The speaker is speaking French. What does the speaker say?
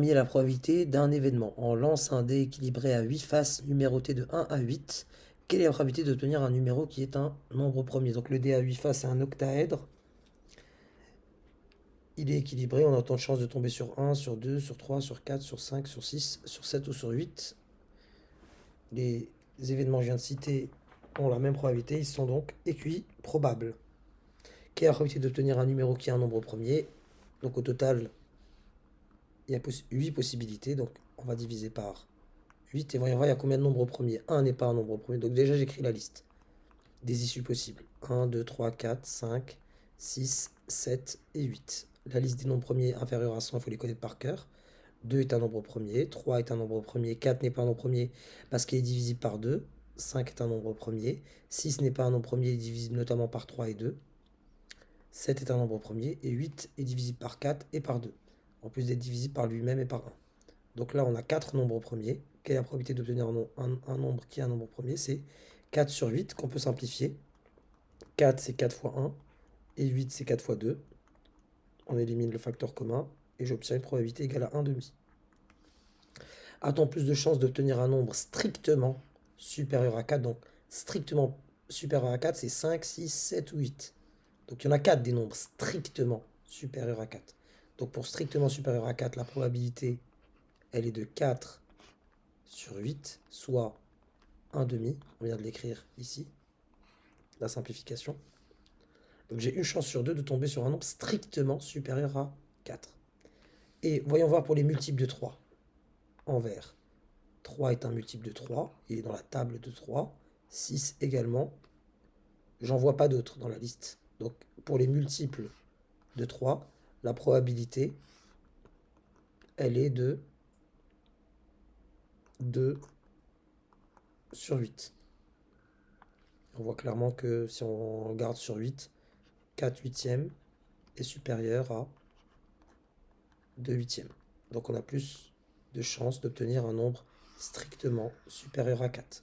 La probabilité d'un événement. On lance un dé équilibré à 8 faces numéroté de 1 à 8. Quelle est la probabilité d'obtenir un numéro qui est un nombre premier? Donc le dé à 8 faces est un octaèdre. Il est équilibré, on a autant de chances de tomber sur 1, sur 2, sur 3, sur 4, sur 5, sur 6, sur 7 ou sur 8. Les événements que je viens de citer ont la même probabilité, ils sont donc équiprobables. Quelle est la probabilité d'obtenir un numéro qui est un nombre premier? Donc au total, il y a 8 possibilités, donc on va diviser par 8 et voyons voir il y a combien de nombres premiers. 1 n'est pas un nombre premier, donc déjà j'écris la liste des issues possibles. 1, 2, 3, 4, 5, 6, 7 et 8. La liste des nombres premiers inférieurs à 100, il faut les connaître par cœur. 2 est un nombre premier, 3 est un nombre premier, 4 n'est pas un nombre premier parce qu'il est divisible par 2, 5 est un nombre premier, 6 n'est pas un nombre premier, il est divisible notamment par 3 et 2, 7 est un nombre premier et 8 est divisible par 4 et par 2, en plus d'être divisible par lui-même et par 1. Donc là, on a 4 nombres premiers. Quelle est la probabilité d'obtenir un nombre qui est un nombre premier? C'est 4 sur 8 qu'on peut simplifier. 4, c'est 4 fois 1. Et 8, c'est 4 fois 2. On élimine le facteur commun. Et j'obtiens une probabilité égale à 1 demi. A-t-on plus de chances d'obtenir un nombre strictement supérieur à 4? Donc, strictement supérieur à 4, c'est 5, 6, 7 ou 8. Donc, il y en a 4 des nombres strictement supérieurs à 4. Donc, pour strictement supérieur à 4, la probabilité, elle est de 4 sur 8, soit 1 demi. On vient de l'écrire ici, la simplification. Donc, j'ai une chance sur 2 de tomber sur un nombre strictement supérieur à 4. Et voyons voir pour les multiples de 3 en vert. 3 est un multiple de 3, il est dans la table de 3. 6 également. J'en vois pas d'autres dans la liste. Donc pour les multiples de 3, la probabilité, elle est de 2 sur 8. On voit clairement que si on regarde sur 8, 4 huitièmes est supérieur à 2 huitièmes. Donc on a plus de chances d'obtenir un nombre strictement supérieur à 4.